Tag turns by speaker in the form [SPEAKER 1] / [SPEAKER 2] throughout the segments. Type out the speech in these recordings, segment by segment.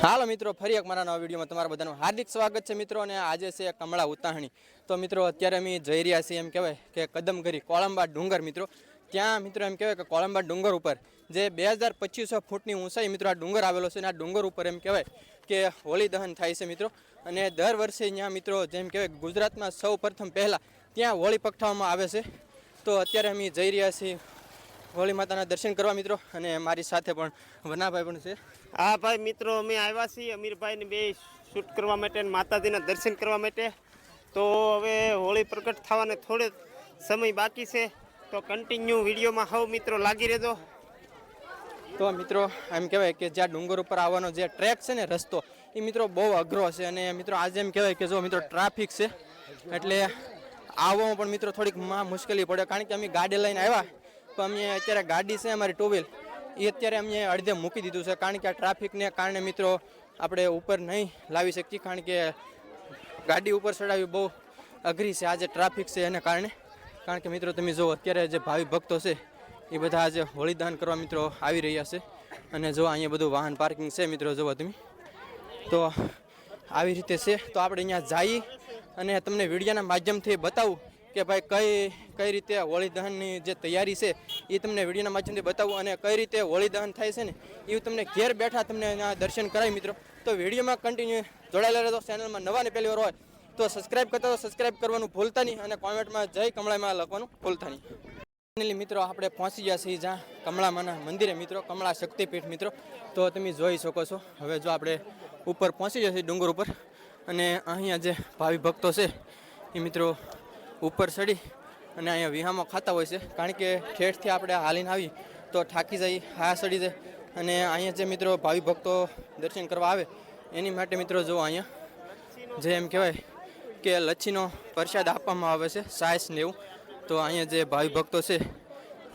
[SPEAKER 1] હાલો મિત્રો, ફરી એક મારા નવા વિડીયોમાં તમારા બધાનું હાર્દિક સ્વાગત છે મિત્રો. અને આજે છે કમળા ઉતાહણી. તો મિત્રો અત્યારે અમે જઈ રહ્યા છીએ એમ કહેવાય કે કદમગીરી કોળંબા ડુંગર મિત્રો. ત્યાં મિત્રો એમ કહેવાય કે કોળંબા ડુંગર ઉપર જે 2200 ફૂટની ઊંચાઈ મિત્રો આ ડુંગર આવેલો છે. અને આ ડુંગર ઉપર એમ કહેવાય કે હોળી દહન થાય છે મિત્રો. અને દર વર્ષે ત્યાં મિત્રો જેમ કહેવાય ગુજરાતમાં સૌ પ્રથમ પહેલાં ત્યાં હોળી પગટાવવામાં આવે છે. તો અત્યારે અમે જઈ રહ્યા છીએ હોળી માતાના દર્શન કરવા મિત્રો. અને મારી સાથે પણ વનાભાઈ પણ છે.
[SPEAKER 2] હા ભાઈ મિત્રો, અમે આવ્યા છીએ અમીરભાઈને બે શૂટ કરવા માટે અને માતાજીના દર્શન કરવા માટે. તો હવે હોળી પ્રગટ થવાને થોડો સમય બાકી છે, તો કન્ટિન્યુ વિડીયોમાં હવ મિત્રો લાગી રહેજો.
[SPEAKER 1] તો મિત્રો એમ કહેવાય કે જ્યાં ડુંગર ઉપર આવવાનો જે ટ્રેક છે ને, રસ્તો એ મિત્રો બહુ અઘરો છે. અને મિત્રો આજે એમ કહેવાય કે જો મિત્રો ટ્રાફિક છે એટલે આવવામાં પણ મિત્રો થોડીક મુશ્કેલી પડે. કારણ કે અમે ગાડી લઈને આવ્યા તો અમે અત્યારે ગાડી છે અમારી ટુ વ્હીલ એ અત્યારે અમે અડધે મૂકી દીધું છે. કારણ કે આ ટ્રાફિકને કારણે મિત્રો આપણે ઉપર નહીં લાવી શકીએ. કારણ કે ગાડી ઉપર ચડાવવી બહુ અઘરી છે આજે ટ્રાફિક છે એને કારણે. કારણ કે મિત્રો તમે જુઓ અત્યારે જે ભાવિ ભક્તો છે એ બધા આજે હોળી દહન કરવા મિત્રો આવી રહ્યા છે. અને જો અહીંયા બધું વાહન પાર્કિંગ છે મિત્રો, જુઓ તમે. તો આવી રીતે છે. તો આપણે અહીંયા જઈ અને તમને વિડીયોના માધ્યમથી બતાવું કે ભાઈ કઈ રીતે હોળી દહનની જે તૈયારી છે એ તમને વિડીયોના માધ્યમથી બતાવું. અને કઈ રીતે હોળી દહન થાય છે ને એ તમને ઘેર બેઠા તમને એના દર્શન કરાય મિત્રો. તો વિડીયોમાં કન્ટિન્યુ જોડાયેલા રહેતો. ચેનલમાં નવા ને પહેલી વાર હોય તો સબસ્ક્રાઈબ કરતા તો સબસ્ક્રાઈબ કરવાનું ભૂલતા નહીં. અને કોમેન્ટમાં જય કમળામાં લખવાનું ભૂલતા નહીં. ફાઇનલી મિત્રો આપણે પહોંચી ગયા છીએ જ્યાં કમળામાના મંદિરે મિત્રો, કમળા શક્તિપીઠ મિત્રો. તો તમે જોઈ શકો છો. હવે જો આપણે ઉપર પહોંચી ગયા છીએ ડુંગર ઉપર. અને અહીંયા જે ભાવિ ભક્તો છે એ મિત્રો ઉપર ચડી અને અહીંયા વિહામો ખાતા હોય છે. કારણ કે ઠેઠથી આપણે હાલીને આવી તો થાકી જાય, હા ચડી જાય. અને અહીંયા જે મિત્રો ભાવિ ભક્તો દર્શન કરવા આવે એની માટે મિત્રો જો અહીંયા જે એમ કહેવાય કે લચ્છીનો પ્રસાદ આપવામાં આવે છે, સાયસ ને એવું. તો અહીંયા જે ભાવિ ભક્તો છે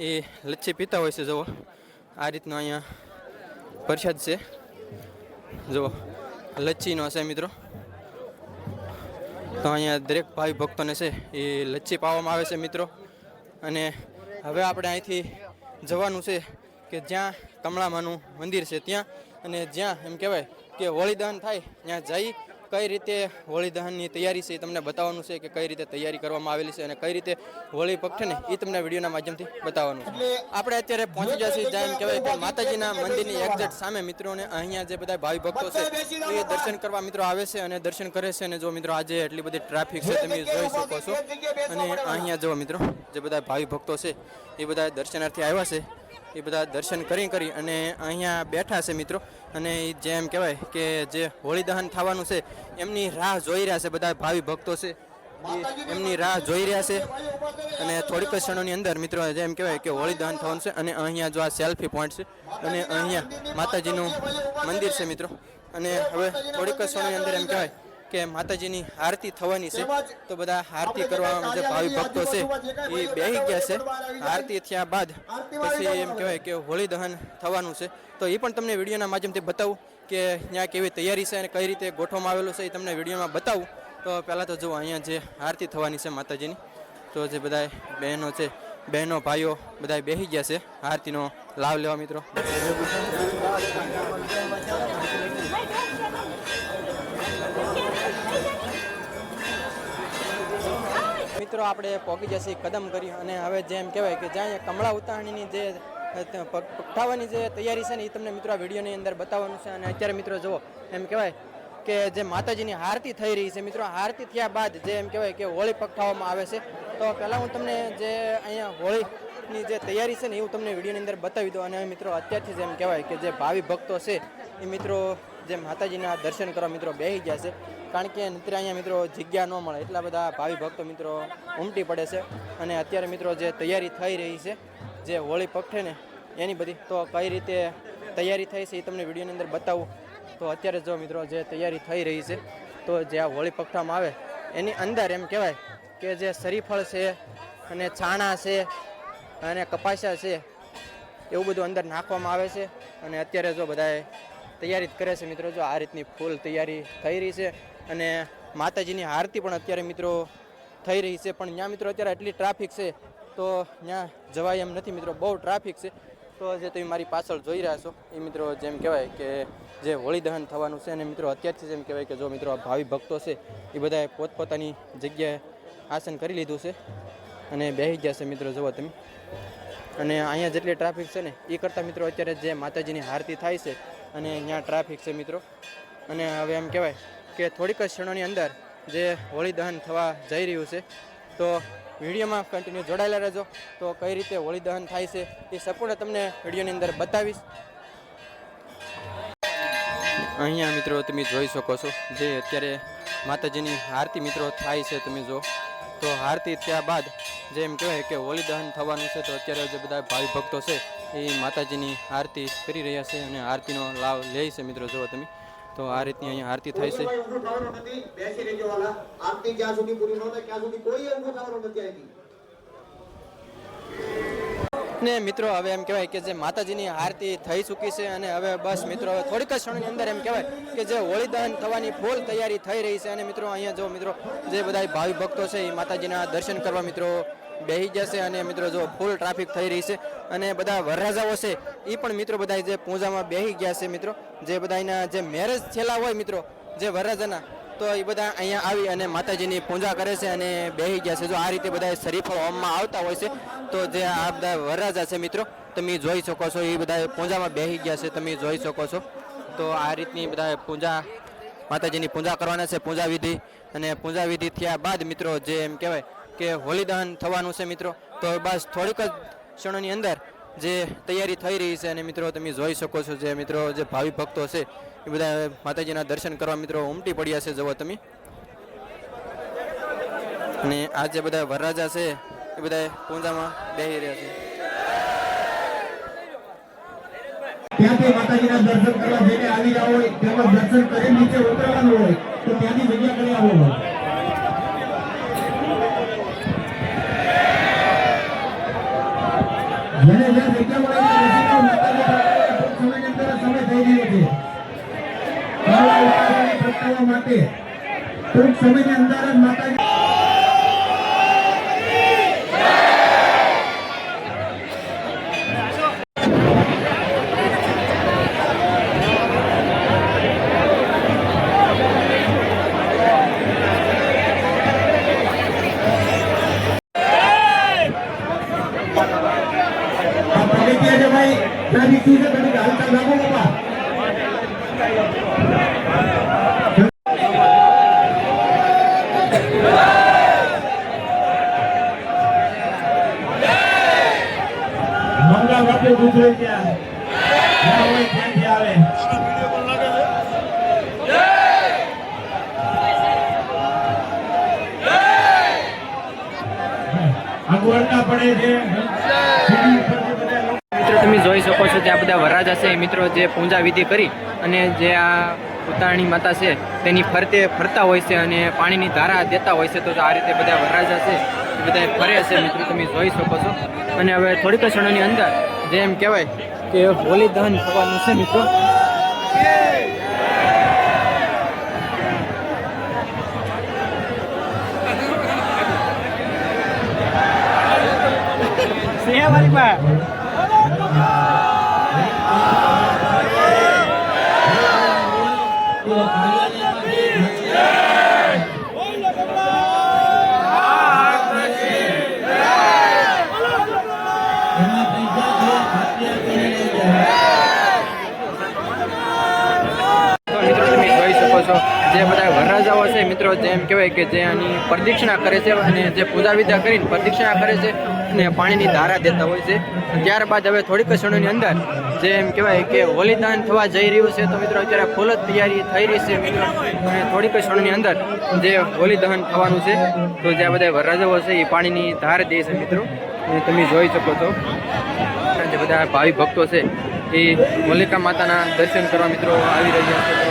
[SPEAKER 1] એ લચ્છી પીતા હોય છે. જુઓ આ રીતનો અહીંયા પ્રસાદ છે, જુઓ લચ્છીનો છે મિત્રો. તો અહીંયા દરેક ભાવિ ભક્તોને છે એ લચ્છી પાવામાં આવે છે મિત્રો. અને હવે આપણે અહીંથી જવાનું છે કે જ્યાં કમળામાનું મંદિર છે ત્યાં. અને જ્યાં એમ કહેવાય કે હોળી દહન થાય ત્યાં જઈ કઈ રીતે હોળી દહનની તૈયારી છે એ તમને બતાવવાનું છે કે કઈ રીતે તૈયારી કરવામાં આવેલી છે અને કઈ રીતે હોળી પગઠે ને એ તમને વિડીયોના માધ્યમથી બતાવવાનું છે. આપણે અત્યારે પહોંચી ગયા છીએ જ્યાં એમ કહેવાય કે માતાજીના મંદિરની એક્ઝેક્ટ સામે મિત્રોને અહીંયા જે બધા ભાવિ ભક્તો છે એ દર્શન કરવા મિત્રો આવે છે અને દર્શન કરે છે. અને જો મિત્રો આજે એટલી બધી ટ્રાફિક છે તમે જોઈ શકો છો. અને અહીંયા જો મિત્રો જે બધા ભાવિ ભક્તો છે એ બધા દર્શનાર્થી આવ્યા છે એ બધા દર્શન કરી અને અહીંયા બેઠા છે મિત્રો. અને જેમ કહેવાય કે જે હોળી દહન થવાનું છે એમની રાહ જોઈ રહ્યા છે. બધા ભાવિ ભક્તો છે એમની રાહ જોઈ રહ્યા છે. અને થોડીક જ ક્ષણોની અંદર મિત્રો જેમ કહેવાય કે હોળી દહન થવાનું છે. અને અહીંયા જો આ સેલ્ફી પોઈન્ટ છે અને અહીંયા માતાજીનું મંદિર છે મિત્રો. અને હવે થોડીક જ ક્ષણોની અંદર એમ કહેવાય કે માતાજીની આરતી થવાની છે. તો બધા આરતી કરવા જે ભાવિ ભક્તો છે એ બેસી ગયા છે. આરતી થયા બાદ પછી એમ કહેવાય કે હોળી દહન થવાનું છે. તો એ પણ તમને વિડીયોના માધ્યમથી બતાવું કે ત્યાં કેવી તૈયારી છે અને કઈ રીતે ગોઠવવામાં આવેલું છે એ તમને વિડીયોમાં બતાવું. તો પહેલાં તો જુઓ અહીંયા જે આરતી થવાની છે માતાજીની. તો જે બધા બહેનો છે, બહેનો ભાઈઓ બધા બેસી ગયા છે આરતીનો લાભ લેવા મિત્રો. મિત્રો આપણે પહોંચી જશે કદમ કરી. અને હવે જેમ કહેવાય કે જ્યાં કમળા ઉતારણીની જે પગટાવવાની જે તૈયારી છે ને એ તમને મિત્રો આ વિડીયોની અંદર બતાવવાનું છે. અને અત્યારે મિત્રો જુઓ એમ કહેવાય કે જે માતાજીની આરતી થઈ રહી છે મિત્રો. આરતી થયા બાદ જે એમ કહેવાય કે હોળી પગટાવવામાં આવે છે. તો પહેલાં હું તમને જે અહીંયા હોળીની જે તૈયારી છે ને એ હું તમને વિડીયોની અંદર બતાવી દઉં. અને મિત્રો અત્યારથી જ એમ કહેવાય કે જે ભાવિ ભક્તો છે એ મિત્રો જે માતાજીના દર્શન કરવા મિત્રો બેસી ગયા છે. કારણ કે નહીંતર અહીંયા મિત્રો જગ્યા ન મળે એટલા બધા ભાવિ ભક્તો મિત્રો ઉમટી પડે છે. અને અત્યારે મિત્રો જે તૈયારી થઈ રહી છે જે હોળી પગઠે ને એની બધી, તો કઈ રીતે તૈયારી થઈ છે એ તમને વિડીયોની અંદર બતાવું. તો અત્યારે જો મિત્રો જે તૈયારી થઈ રહી છે તો જે આ હોળી પગઠવામાં આવે એની અંદર એમ કહેવાય કે જે શરીફળ છે અને છાણા છે અને કપાસિયા છે એવું બધું અંદર નાખવામાં આવે છે. અને અત્યારે જો બધાએ તૈયારી કરે છે મિત્રો. જો આ રીતની ફૂલ તૈયારી થઈ રહી છે. અને માતાજીની આરતી પણ અત્યારે મિત્રો થઈ રહી છે. પણ ત્યાં મિત્રો અત્યારે એટલી ટ્રાફિક છે તો ત્યાં જવાય એમ નથી મિત્રો, બહુ ટ્રાફિક છે. તો જે તમે મારી પાછળ જોઈ રહ્યા છો એ મિત્રો જેમ કહેવાય કે જે હોળી દહન થવાનું છે અને મિત્રો અત્યારથી જેમ કહેવાય કે જો મિત્રો આ ભાવિ ભક્તો છે એ બધાએ પોતપોતાની જગ્યાએ આસન કરી લીધું છે અને બેસી ગયા છે મિત્રો જુઓ તમે. અને અહીંયા જેટલી ટ્રાફિક છે ને એ કરતાં મિત્રો અત્યારે જે માતાજીની આરતી થાય છે અને અહીંયા ટ્રાફિક છે મિત્રો. અને હવે એમ કહેવાય કે થોડીક જ ક્ષણોની અંદર જે હોળી દહન થવા જઈ રહ્યું છે તો વિડીયોમાં કન્ટિન્યુ જોડાયેલા રહેજો. તો કઈ રીતે હોળી દહન થાય છે એ સંપૂર્ણ તમને વિડીયોની અંદર બતાવીશ. અહીંયા મિત્રો તમે જોઈ શકો છો જે અત્યારે માતાજીની આરતી મિત્રો થાય છે. તમે જો તો આરતી થયા બાદ જેમ કહેવાય કે હોળી દહન થવાનું છે તો અત્યારે જે બધા ભાવિ ભક્તો છે એ માતાજીની આરતી કરી રહ્યા છે અને આરતીનો લાભ લે છે મિત્રો. જુઓ તમે તો આ રીતની અહીંયા આરતી થાય છે. ને મિત્રો હવે એમ કહેવાય કે જે માતાજીની આરતી થઈ ચૂકી છે અને હવે બસ મિત્રો હવે થોડીક જ ક્ષણોની અંદર એમ કહેવાય કે જે હોળી દહન થવાની ફૂલ તૈયારી થઈ રહી છે. અને મિત્રો અહીંયા જો મિત્રો જે બધા ભાવિ ભક્તો છે એ માતાજીના દર્શન કરવા મિત્રો બેસી જશે અને મિત્રો જો ફૂલ ટ્રાફિક થઈ રહી છે. અને બધા વરરાજાઓ છે એ પણ મિત્રો બધા જે પૂજામાં બેસી ગયા છે મિત્રો. જે બધાના જે મેરેજ થયેલા હોય મિત્રો જે વરરાજાના તો એ બધા અહીંયા આવી અને માતાજીની પૂજા કરે છે અને બેસી ગયા છે. જો આ રીતે બધા શરીફળ હોમમાં આવતા હોય છે તો જે આ બધા વરરાજા છે મિત્રો તમે જોઈ શકો છો એ બધા પૂજામાં બેસી ગયા છે. તમે જોઈ શકો છો તો આ રીતની બધા પૂજા માતાજીની પૂજા કરવાના છે પૂજા વિધિ. અને પૂજા વિધિ થયા બાદ મિત્રો જે એમ કહેવાય કે હોળી દહન થવાનું છે મિત્રો. તો બસ થોડીક જ ક્ષણોની અંદર જે તૈયારી થઈ રહી છે અને મિત્રો તમે જોઈ શકો છો જે મિત્રો જે ભાવિ ભક્તો છે એ બધા માતાજીના દર્શન કરવા મિત્રો ઉમટી પડ્યા છે. જુઓ તમે અને આ જે બધા વરરાજા છે એ બધા પૂજામાં બેસી રહ્યા છે.
[SPEAKER 3] ત્યાંથી માતાજીના દર્શન કરવા જઈને આવી રહ્યા હોય તેમાં દર્શન કરી નીચે ઉતરવાનું હોય તો ત્યાંથી જગ્યા કરી આવો હોય. જેને જે જગ્યા મળે સમયની અંદર સમય થઈ રહ્યો છે પ્રગટાવવા માટે ટૂંક સમયની અંદર જ માતાજી ભાઈ તારી ચીજ ઘડી હાલતા લાગો બાપા. મંગા બાપુ ગુજરે ત્યાં ક્યાંથી આવે અગવડતા પડે છે.
[SPEAKER 1] મિત્રો તમે જોઈ શકો છો જે આ બધા વરરાજા છે મિત્રો જે પૂજા વિધિ કરી અને જે આ ઉતારણી માતા છે તેની ફરતે ફરતા હોય છે અને પાણીની ધારા દેતા હોય છે. તો આ રીતે બધા વરરાજા છે એ બધા ફરે છે મિત્રો તમે જોઈ શકો છો. અને હવે થોડીક ક્ષણોની અંદર જે એમ કહેવાય કે હોળી દહન થવાનું છે મિત્રો. વાળી પા જે બધા વરરાજાઓ છે મિત્રો જેમ કહેવાય કે જે આની પ્રદક્ષિણા કરે છે અને જે પૂજા વિદ્યા કરીને પ્રદક્ષિણા કરે છે અને પાણીની ધારા દેતા હોય છે. ત્યારબાદ હવે થોડીક ક્ષણોની અંદર જે એમ કહેવાય કે હોળી દહન થવા જઈ રહ્યું છે. તો મિત્રો અત્યારે ફૂલ જ તૈયારી થઈ રહી છે મિત્રો. અને થોડીક ક્ષણોની અંદર જે હોળી દહન થવાનું છે તો જે આ બધા વરરાજાઓ છે એ પાણીની ધાર દે છે મિત્રો. અને તમે જોઈ શકો છો જે બધા ભાવિ ભક્તો છે એ હોલિકા માતાના દર્શન કરવા મિત્રો આવી રહ્યા છે.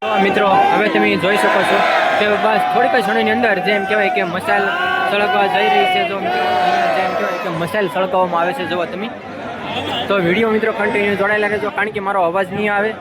[SPEAKER 1] તો મિત્રો હવે તમે જોઈ શકો છો કે બસ થોડીક જ ક્ષણોની અંદર જેમ કહેવાય કે મસાલ સળગવા જઈ રહી છે. જો મિત્રો અહીંયા જેમ કહેવાય કે મસાલ સળગાવવામાં આવે છે. જુઓ તમે તો વિડીયો મિત્રો કન્ટિન્યુ જોડાયેલા રહેજો કારણ કે મારો અવાજ નહીં આવે.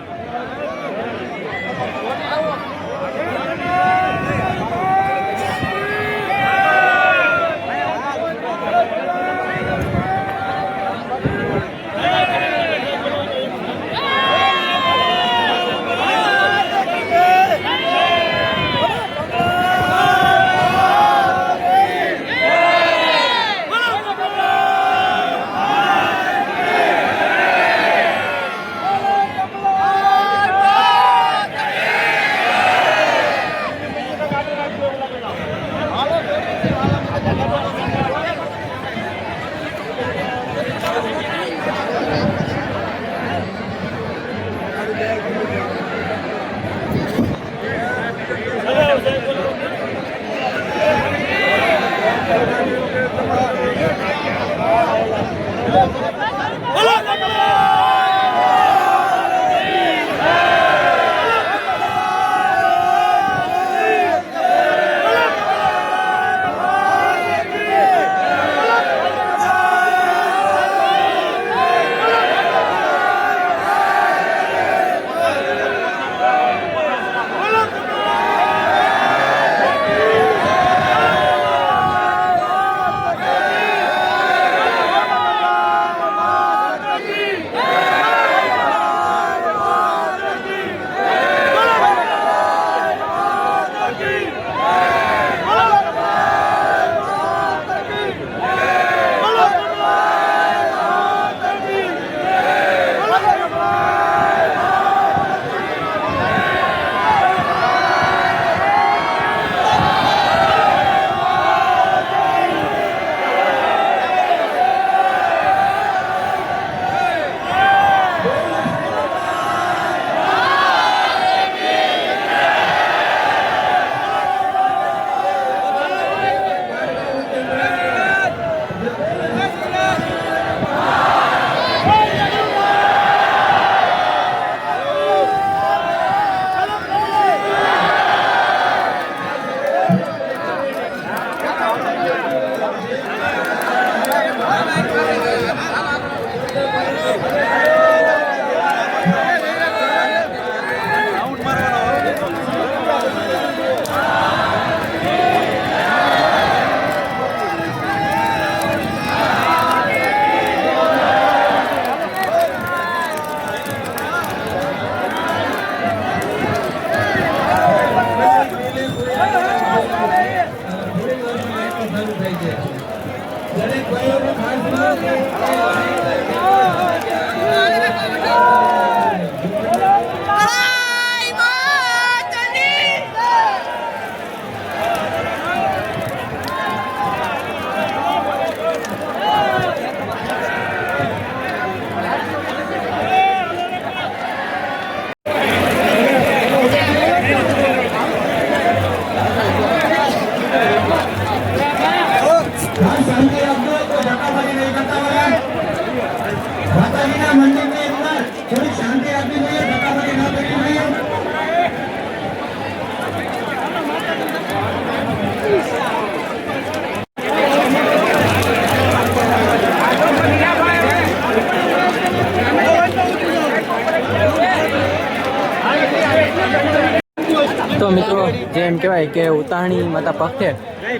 [SPEAKER 1] તો મિત્રો જેમ કહેવાય કે ઉતાણી માતા પક્ષે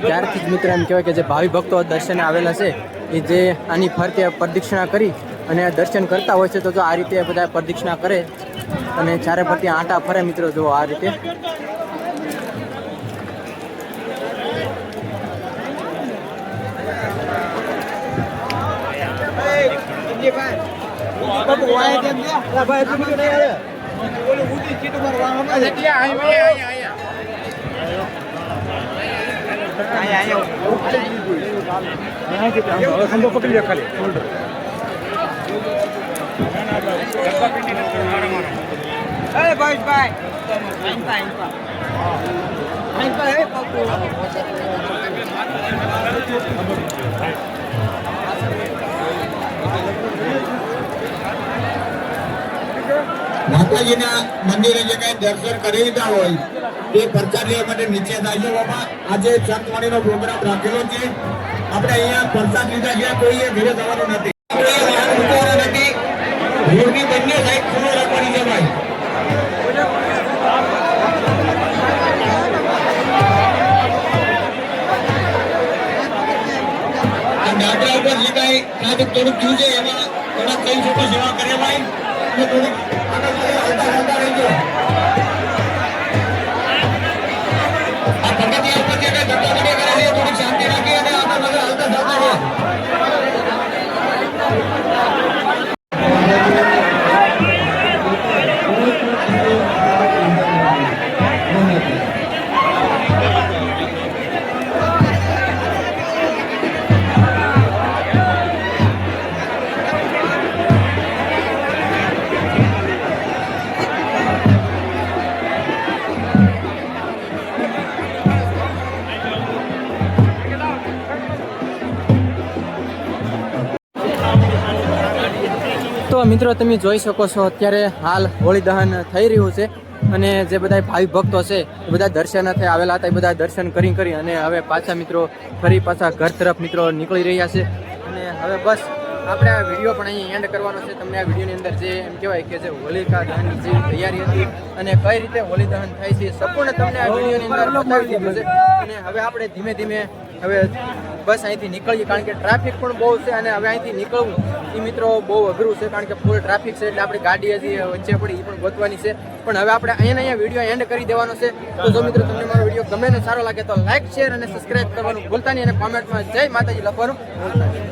[SPEAKER 1] ત્યારથી જ મિત્રો એમ કહેવાય કે જે ભાવિ ભક્તો દર્શને આવેલા છે એ જે આની ફરતે પ્રદક્ષિણા કરી અને દર્શન કરતા હોય છે તો જો આ રીતે બધા પ્રદક્ષિણા કરે અને ચારે ફરતી આંટા ફરે મિત્રો જો આ રીતે.
[SPEAKER 3] માતાજીના મંદિરે જે કઈ દર્શન કરી લીધા હોય તે પ્રસાદ લેવા માટે નીચે આવજો બાબા. આજે સંતવાણીનો પ્રોગ્રામ રાખેલો છે. આપણે અહીંયા પ્રસાદ લીધા છે, કોઈએ ઘરે જવાનું નથી, કોઈએ વાહન મૂકવાના નથી. રોડની બંને સાઈડ ખુલ્લો રાખવાની છે ભાઈ. આ દાદરા ઉપર જે કઈ થોડુંક થયું છે એમાં થોડાક કઈ લોકો સેવા કરે ભાઈ. થોડુંક હાલતા રહેજો. આ પગથિયા ઉપર જે કઈ ધક્કાધક્કી કરે છે થોડીક શાંતિ રાખી અને આગળ બધા હાલતા જતા રહો.
[SPEAKER 1] તો મિત્રો તમે જોઈ શકો છો અત્યારે હાલ હોળી દહન થઈ રહ્યું છે અને જે બધા ભાવિ ભક્તો છે એ બધા દર્શનાર્થે આવેલા હતા એ બધા દર્શન કરી અને હવે પાછા મિત્રો ફરી પાછા ઘર તરફ મિત્રો નીકળી રહ્યા છે. અને હવે બસ આપણે આ વિડીયો પણ અહીં એન્ડ કરવાનો છે. તમને આ વિડીયોની અંદર જે એમ કહેવાય કે જે હોલિકા દહનની જે તૈયારી હતી અને કઈ રીતે હોળી દહન થાય છે સંપૂર્ણ તમને આ વિડીયોની અંદર બતાવી દીધું છે. અને હવે આપણે ધીમે ધીમે હવે બસ અહીંથી નીકળીએ કારણ કે ટ્રાફિક પણ બહુ છે અને હવે અહીંથી નીકળવું એ મિત્રો બહુ અઘરું છે કારણ કે ફૂલ ટ્રાફિક છે એટલે આપણી ગાડી હજી વચ્ચે પડી એ પણ ગોતવાની છે. પણ હવે આપણે અહીંયા વિડીયો એન્ડ કરી દેવાનો છે. તો જો મિત્રો તમને મારો વિડીયો ગમે ને સારો લાગે તો લાઈક શેર અને સબસ્ક્રાઇબ કરવાનું ભૂલતા નહીં અને કોમેન્ટમાં જય માતાજી લખવાનું ભૂલતા નહીં.